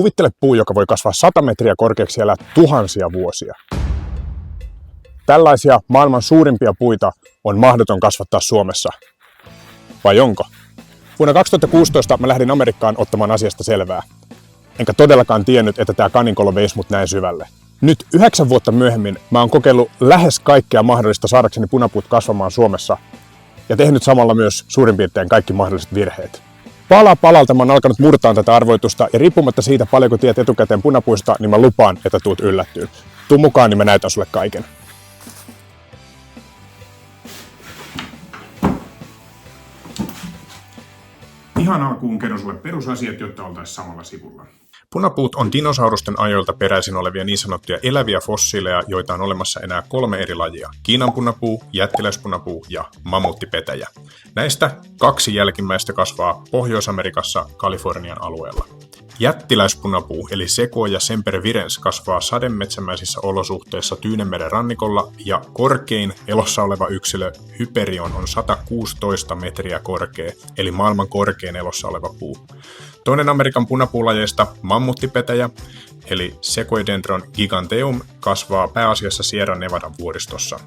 Kuvittele puu, joka voi kasvaa 100 metriä korkeaksi ja elää tuhansia vuosia. Tällaisia maailman suurimpia puita on mahdoton kasvattaa Suomessa. Vai onko? Vuonna 2016 mä lähdin Amerikkaan ottamaan asiasta selvää. Enkä todellakaan tiennyt, että tämä kaninkolo veisi mut näin syvälle. Nyt 9 vuotta myöhemmin mä oon kokeillut lähes kaikkea mahdollista saadakseni punapuut kasvamaan Suomessa ja tehnyt samalla myös suurin piirtein kaikki mahdolliset virheet. Pala palalta mä oon alkanut murtaa tätä arvoitusta ja riippumatta siitä paljonko tiedät etukäteen punapuista, niin mä lupaan, että tuut yllättyyn. Tuu mukaan, niin mä näytän sulle kaiken. Ihan alkuun kerron sulle perusasiat, jotta oltaisiin samalla sivulla. Punapuut on dinosaurusten ajoilta peräisin olevia niin sanottuja eläviä fossiileja, joita on olemassa enää 3 eri lajia. Kiinan punapuu, jättiläispunapuu ja mammuttipetäjä. Näistä 2 jälkimmäistä kasvaa Pohjois-Amerikassa Kalifornian alueella. Jättiläispunapuu eli Sequoia sempervirens kasvaa sademetsämäisissä olosuhteissa Tyynenmeren rannikolla ja korkein elossa oleva yksilö Hyperion on 116 metriä korkea, eli maailman korkein elossa oleva puu. Toinen Amerikan punapuulajeista, mammuttipetäjä, eli Sequoiadendron giganteum, kasvaa pääasiassa Sierra Nevadan vuoristossa.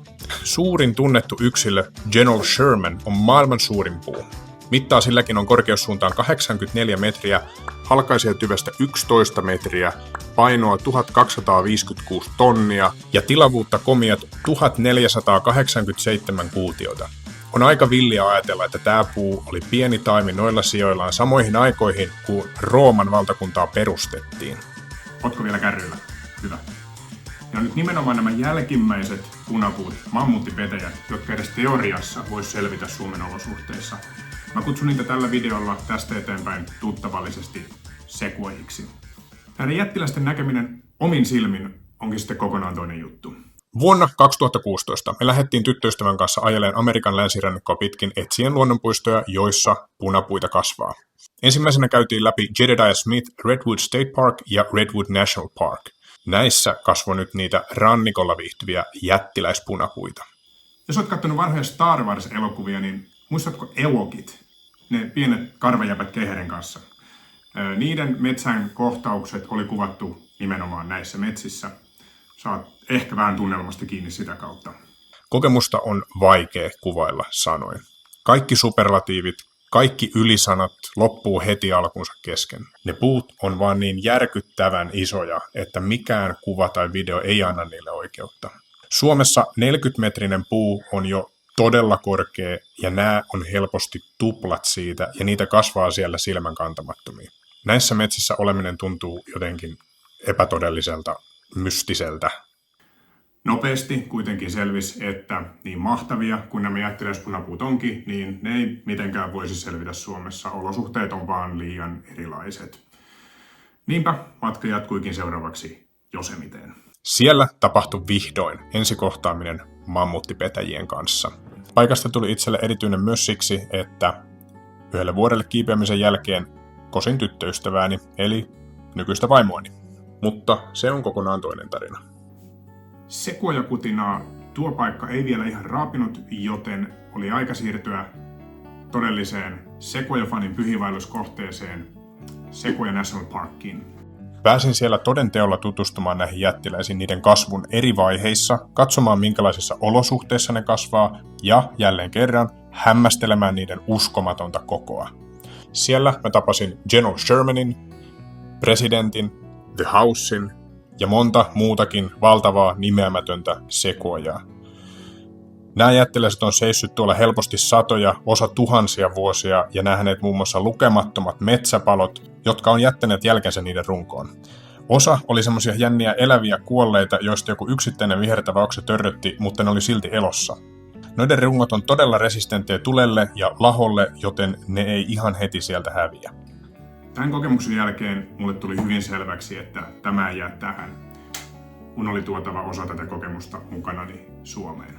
Suurin tunnettu yksilö, General Sherman, on maailman suurin puu. Mittaa silläkin on korkeussuuntaan 84 metriä, halkaisijatyvestä 11 metriä, painoa 1256 tonnia ja tilavuutta komiat 1487 kuutiota. On aika villiä ajatella, että tämä puu oli pieni taimi noilla sijoillaan samoihin aikoihin, kun Rooman valtakuntaa perustettiin. Ootko vielä kärryillä? Hyvä. Ja nyt nimenomaan nämä jälkimmäiset punapuut, mammuttipetäjät, jotka edes teoriassa vois selvitä Suomen olosuhteissa. Mä kutsun niitä tällä videolla tästä eteenpäin tuttavallisesti sequoiiksi. Näiden jättiläisten näkeminen omin silmin onkin sitten kokonaan toinen juttu. Vuonna 2016 me lähdettiin tyttöystävän kanssa ajeleen Amerikan länsirannikkoa pitkin etsien luonnonpuistoja, joissa punapuita kasvaa. Ensimmäisenä käytiin läpi Jedediah Smith Redwood State Park ja Redwood National Park. Näissä kasvoi nyt niitä rannikolla viihtyviä jättiläispunapuita. Jos olet katsonut vanhoja Star Wars-elokuvia, niin muistatko Ewokit? Ne pienet karvajäpät keihäiden kanssa. Niiden metsän kohtaukset oli kuvattu nimenomaan näissä metsissä. Saat ehkä vähän tunnelmasta kiinni sitä kautta. Kokemusta on vaikea kuvailla sanoin. Kaikki superlatiivit, kaikki ylisanat loppuu heti alkunsa kesken. Ne puut on vaan niin järkyttävän isoja, että mikään kuva tai video ei anna niille oikeutta. Suomessa 40-metrinen puu on jo todella korkea ja nämä on helposti tuplat siitä ja niitä kasvaa siellä silmän kantamattomiin. Näissä metsissä oleminen tuntuu jotenkin epätodelliselta, mystiseltä. Nopeasti kuitenkin selvisi, että niin mahtavia kuin nämä jättiläispunapuut onkin, niin ne ei mitenkään voisi selvitä Suomessa. Olosuhteet on vaan liian erilaiset. Niinpä matka jatkuikin seuraavaksi Josemiteen. Siellä tapahtui vihdoin ensikohtaaminen mammuttipetäjien kanssa. Paikasta tuli itselle erityinen myös siksi, että yhdelle vuodelle kiipeämisen jälkeen kosin tyttöystävääni, eli nykyistä vaimoani. Mutta se on kokonaan toinen tarina. Sequoia-kutinaa tuo paikka ei vielä ihan raapinut, joten oli aika siirtyä todelliseen Sequoia-fanin pyhiinvaelluskohteeseen Sequoia National Parkiin. Pääsin siellä toden teolla tutustumaan näihin jättiläisiin niiden kasvun eri vaiheissa, katsomaan minkälaisissa olosuhteissa ne kasvaa ja jälleen kerran hämmästelemään niiden uskomatonta kokoa. Siellä mä tapasin General Shermanin, presidentin, The Housein ja monta muutakin valtavaa nimeämätöntä sequoiaa. Nämä jättiläiset on seissyt tuolla helposti satoja, osa tuhansia vuosia ja nähneet muun muassa lukemattomat metsäpalot, jotka on jättäneet jälkensä niiden runkoon. Osa oli semmoisia jänniä eläviä kuolleita, joista joku yksittäinen vihertävä oksa törrötti, mutta ne oli silti elossa. Noiden rungot on todella resistenttejä tulelle ja laholle, joten ne ei ihan heti sieltä häviä. Tämän kokemuksen jälkeen mulle tuli hyvin selväksi, että tämä ei jää tähän. Mun oli tuotava osa tätä kokemusta mukanani Suomeen.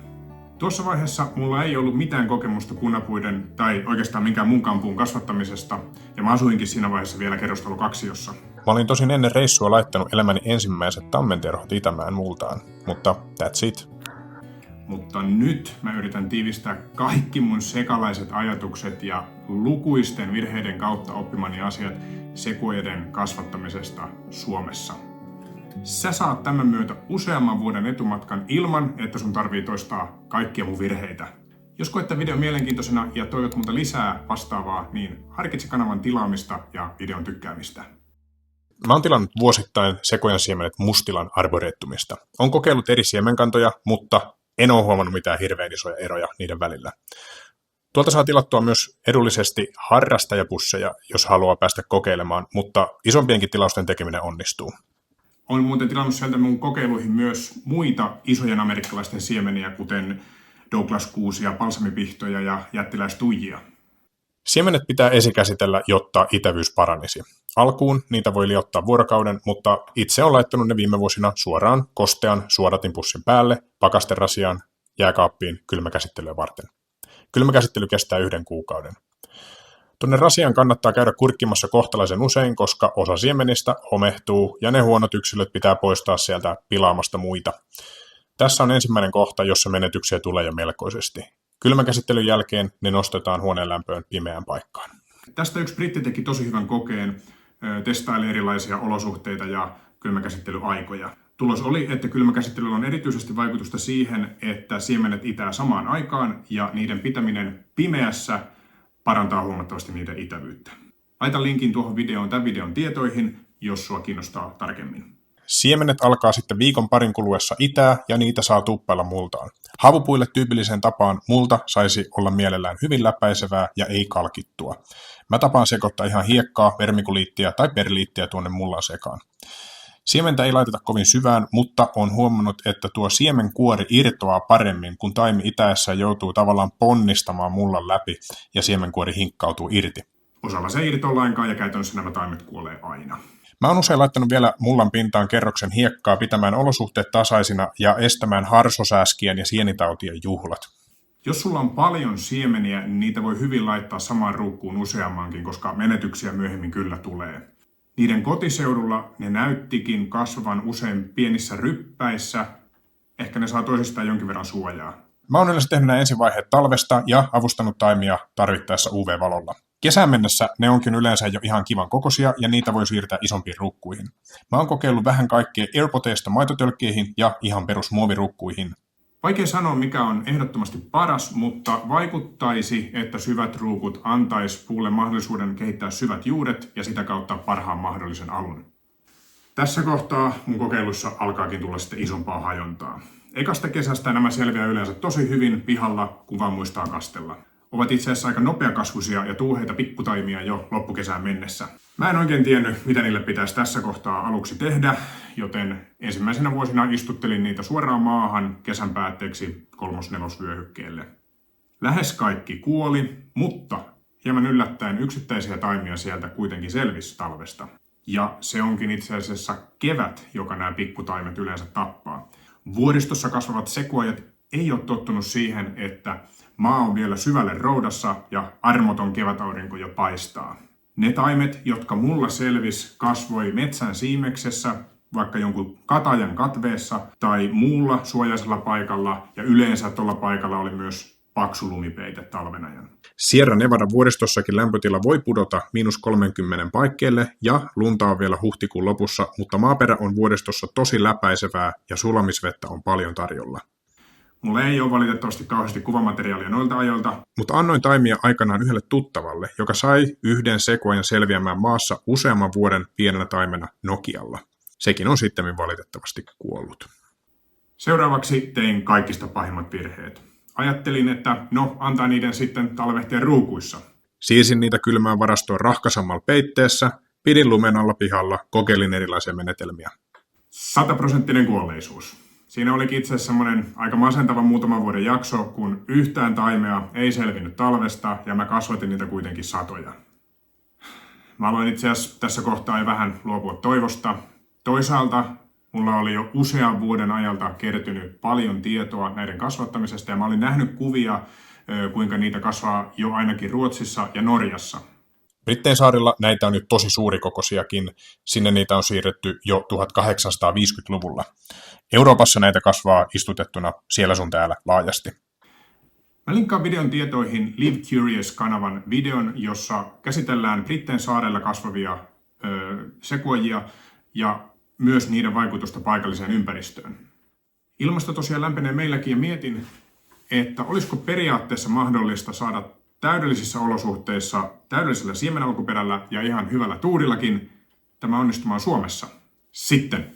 Tuossa vaiheessa mulla ei ollut mitään kokemusta punapuiden tai oikeastaan minkään muunkaan puun kasvattamisesta, ja mä asuinkin siinä vaiheessa vielä kerrostalo-kaksiossa. Mä olin tosin ennen reissua laittanut elämäni ensimmäiset tammenterhot Itämään multaan, mutta that's it. Mutta nyt mä yritän tiivistää kaikki mun sekalaiset ajatukset ja lukuisten virheiden kautta oppimani asiat sekuaiden kasvattamisesta Suomessa. Sä saat tämän myötä useamman vuoden etumatkan ilman, että sun tarvii toistaa kaikkia mun virheitä. Jos koet tämän videon mielenkiintoisena ja toivot multa lisää vastaavaa, niin harkitse kanavan tilaamista ja videon tykkäämistä. Mä oon tilannut vuosittain sekojan siemenet Mustilan arboretumista. Oon kokeillut eri siemenkantoja, mutta en ole huomannut mitään hirveän isoja eroja niiden välillä. Tuolta saa tilattua myös edullisesti harrastajapusseja, jos haluaa päästä kokeilemaan, mutta isompienkin tilausten tekeminen onnistuu. Olen muuten tilannut sieltä mun kokeiluihin myös muita isojen amerikkalaisten siemeniä, kuten Douglas-kuusia, balsamipihtoja ja jättiläistuijia. Siemenet pitää esikäsitellä, jotta itävyys paranisi. Alkuun niitä voi liottaa vuorokauden, mutta itse olen laittanut ne viime vuosina suoraan kostean suodatinpussin päälle, pakasterasiaan, jääkaappiin kylmäkäsittelyä varten. Kylmäkäsittely kestää 1 kuukauden. Tuonne rasiaan kannattaa käydä kurkkimassa kohtalaisen usein, koska osa siemenistä homehtuu ja ne huonot yksilöt pitää poistaa sieltä pilaamasta muita. Tässä on ensimmäinen kohta, jossa menetyksiä tulee jo melkoisesti. Kylmäkäsittelyn jälkeen ne nostetaan huoneen lämpöön pimeään paikkaan. Tästä yksi britti teki tosi hyvän kokeen, testaili erilaisia olosuhteita ja kylmäkäsittelyaikoja. Tulos oli, että kylmäkäsittelyllä on erityisesti vaikutusta siihen, että siemenet itää samaan aikaan ja niiden pitäminen pimeässä parantaa huomattavasti niiden itävyyttä. Laitan linkin tuohon videoon tämän videon tietoihin, jos sua kiinnostaa tarkemmin. Siemenet alkaa sitten viikon parin kuluessa itää ja niitä saa tuppailla multaan. Havupuille tyypilliseen tapaan multa saisi olla mielellään hyvin läpäisevää ja ei kalkittua. Mä tapaan sekoittaa ihan hiekkaa, vermikuliittia tai perliittiä tuonne mullan sekaan. Siementä ei laiteta kovin syvään, mutta on huomannut, että tuo siemenkuori irtoaa paremmin, kun taimi itäessä joutuu tavallaan ponnistamaan mullan läpi ja siemenkuori hinkkautuu irti. Osalla se ei irtoa lainkaan ja käytännössä nämä taimet kuolee aina. Mä oon usein laittanut vielä mullan pintaan kerroksen hiekkaa pitämään olosuhteet tasaisina ja estämään harsosääskien ja sienitautien juhlat. Jos sulla on paljon siemeniä, niin niitä voi hyvin laittaa samaan ruukkuun useammankin, koska menetyksiä myöhemmin kyllä tulee. Niiden kotiseudulla ne näyttikin kasvavan usein pienissä ryppäissä. Ehkä ne saa toisistaan jonkin verran suojaa. Mä oon yleensä tehnyt nämä ensivaiheet talvesta ja avustanut taimia tarvittaessa UV-valolla. Kesään mennessä ne onkin yleensä jo ihan kivan kokoisia ja niitä voi siirtää isompiin rukkuihin. Mä oon kokeillut vähän kaikkea AirPoteista maitotölkkeihin ja ihan perusmuovirukkuihin. Vaikea sanoa, mikä on ehdottomasti paras, mutta vaikuttaisi, että syvät ruukut antaisi puulle mahdollisuuden kehittää syvät juuret ja sitä kautta parhaan mahdollisen alun. Tässä kohtaa mun kokeilussa alkaakin tulla sitten isompaa hajontaa. Ekasta kesästä nämä selviää yleensä tosi hyvin pihalla, kun vaan muistaa kastella. Ovat itse asiassa aika nopeakasvuisia ja tuuheita pikkutaimia jo loppukesään mennessä. Mä en oikein tiennyt, mitä niille pitäisi tässä kohtaa aluksi tehdä, joten ensimmäisenä vuosina istuttelin niitä suoraan maahan kesän päätteeksi 3-4 vyöhykkeelle. Lähes kaikki kuoli, mutta hieman yllättäen yksittäisiä taimia sieltä kuitenkin selvisi talvesta. Ja se onkin itse asiassa kevät, joka nämä pikkutaimet yleensä tappaa. Vuoristossa kasvavat sekuajat ei ole tottunut siihen, että maa on vielä syvälle roudassa ja armoton kevätaurinko jo paistaa. Ne taimet, jotka mulla selvis, kasvoi metsän siimeksessä, vaikka jonkun katajan katveessa tai muulla suojaisella paikalla, ja yleensä tuolla paikalla oli myös paksu lumipeite talven ajan. Sierra Nevada vuoristossakin lämpötila voi pudota -30 paikkeille ja lunta on vielä huhtikuun lopussa, mutta maaperä on vuoristossa tosi läpäisevää ja sulamisvettä on paljon tarjolla. Mulla ei ole valitettavasti kauheasti kuvamateriaalia noilta ajoilta, mutta annoin taimia aikanaan yhdelle tuttavalle, joka sai yhden sekuajan selviämään maassa useamman vuoden pienenä taimena Nokialla. Sekin on sittemmin valitettavasti kuollut. Seuraavaksi tein kaikista pahimmat virheet. Ajattelin, että antaa niiden sitten talvehtia ruukuissa. Siirsin niitä kylmään varastoon rahkasammalla peitteessä, pidin lumen alla pihalla, kokeilin erilaisia menetelmiä. 100% kuolleisuus. Siinä olikin itse asiassa semmoinen aika masentava muutaman vuoden jakso, kun yhtään taimea ei selvinnyt talvesta ja mä kasvatin niitä kuitenkin satoja. Mä aloin itse asiassa tässä kohtaa jo vähän luopua toivosta. Toisaalta mulla oli jo usean vuoden ajalta kertynyt paljon tietoa näiden kasvattamisesta ja mä olin nähnyt kuvia, kuinka niitä kasvaa jo ainakin Ruotsissa ja Norjassa. Brittein saarilla näitä on nyt tosi suurikokoisiakin, sinne niitä on siirretty jo 1850-luvulla. Euroopassa näitä kasvaa istutettuna siellä sun täällä laajasti. Mä linkkaan videon tietoihin Live Curious-kanavan videon, jossa käsitellään Brittein saarella kasvavia sequoiajia ja myös niiden vaikutusta paikalliseen ympäristöön. Ilmasto tosiaan lämpenee meilläkin ja mietin, että olisiko periaatteessa mahdollista saada täydellisissä olosuhteissa, täydellisellä siemenalkuperällä ja ihan hyvällä tuurillakin tämä onnistumaan Suomessa. Sitten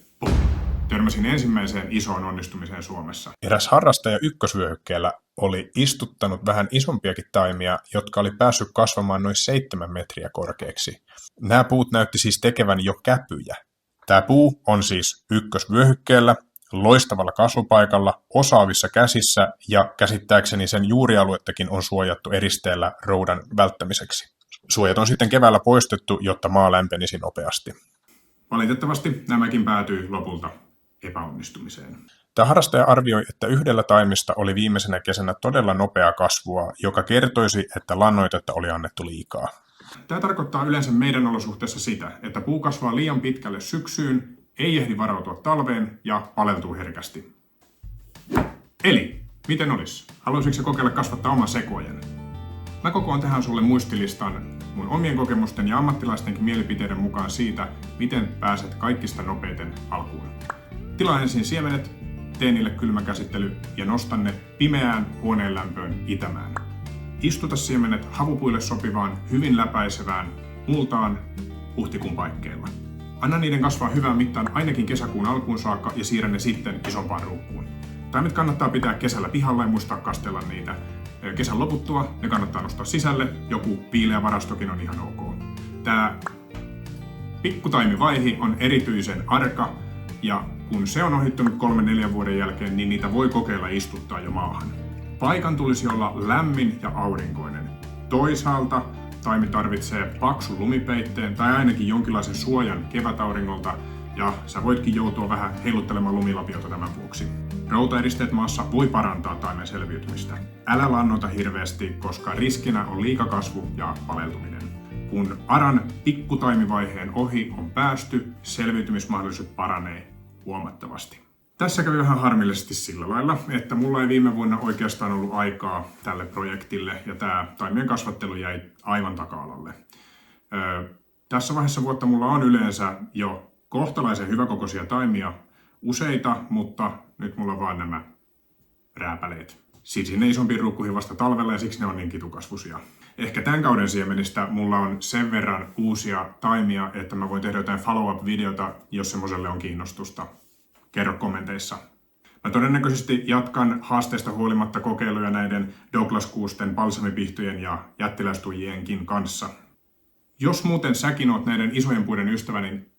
törmäsin ensimmäiseen isoon onnistumiseen Suomessa. Eräs harrastaja ykkösvyöhykkeellä oli istuttanut vähän isompiakin taimia, jotka oli päässyt kasvamaan noin 7 metriä korkeaksi. Nämä puut näytti siis tekevän jo käpyjä. Tämä puu on siis ykkösvyöhykkeellä, loistavalla kasvupaikalla, osaavissa käsissä ja käsittääkseni sen juurialuettakin on suojattu eristeellä roudan välttämiseksi. Suojat on sitten keväällä poistettu, jotta maa lämpenisi nopeasti. Valitettavasti nämäkin päätyi lopulta epäonnistumiseen. Tämä harrastaja arvioi, että yhdellä taimesta oli viimeisenä kesänä todella nopeaa kasvua, joka kertoisi, että lannoitetta oli annettu liikaa. Tämä tarkoittaa yleensä meidän olosuhteessa sitä, että puu kasvaa liian pitkälle syksyyn, ei ehdi varautua talveen ja paleltuu herkästi. Eli, miten olisi? Haluaisitko kokeilla kasvattaa oman sequoian? Mä kokoan tähän sulle muistilistan mun omien kokemusten ja ammattilaistenkin mielipiteiden mukaan siitä, miten pääset kaikista nopeiten alkuun. Tilaa ensin siemenet, tee niille kylmäkäsittely ja nosta ne pimeään huoneen lämpöön itämään. Istuta siemenet havupuille sopivaan, hyvin läpäisevään multaan huhtikuun paikkeilla. Anna niiden kasvaa hyvään mittaan ainakin kesäkuun alkuun saakka ja siirrä ne sitten isompaan ruukkuun. Taimet kannattaa pitää kesällä pihalla ja muistaa kastella niitä. Kesän loputtua ne kannattaa nostaa sisälle, joku piileä varastokin on ihan ok. Tää pikkutaimivaihe on erityisen arka ja kun se on ohittunut 3-4 vuoden jälkeen, niin niitä voi kokeilla istuttaa jo maahan. Paikan tulisi olla lämmin ja aurinkoinen. Toisaalta taimi tarvitsee paksun lumipeitteen tai ainakin jonkinlaisen suojan kevätauringolta ja sä voitkin joutua vähän heiluttelemaan lumilapiota tämän vuoksi. Routaeristeet maassa voi parantaa taimen selviytymistä. Älä lannoita hirveästi, koska riskinä on liikakasvu ja paleltuminen. Kun aran pikkutaimivaiheen ohi on päästy, selviytymismahdollisuudet paranee huomattavasti. Tässä kävi vähän harmillisesti sillä lailla, että mulla ei viime vuonna oikeastaan ollut aikaa tälle projektille ja tämä taimien kasvattelu jäi aivan taka-alalle. Tässä vaiheessa vuotta mulla on yleensä jo kohtalaisen hyväkokoisia taimia, useita, mutta nyt mulla on vaan nämä rääpäleet. Siis sinne isompiin ruukkuihin vasta talvella ja siksi ne on niin kitukasvuisia. Ehkä tämän kauden siemenistä mulla on sen verran uusia taimia, että mä voin tehdä jotain follow-up-videota, jos semmoiselle on kiinnostusta. Kerro kommenteissa. Mä todennäköisesti jatkan haasteesta huolimatta kokeiluja näiden Douglas-kuusten, balsamipihtojen ja jättiläistujienkin kanssa. Jos muuten säkin oot näiden isojen puiden ystävä, niin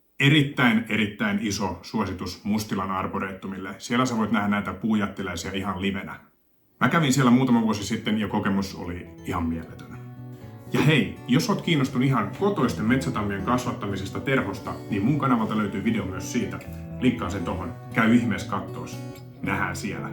erittäin iso suositus Mustilan arboretumille. Siellä sä voit nähdä näitä puujättiläisiä ihan livenä. Mä kävin siellä muutama vuosi sitten ja kokemus oli ihan mieletön. Ja hei, jos oot kiinnostunut ihan kotoisten metsätammien kasvattamisesta terhosta, niin mun kanavalta löytyy video myös siitä. Linkkaan sen tohon. Käy ihmeessä kattoos. Nähdään siellä.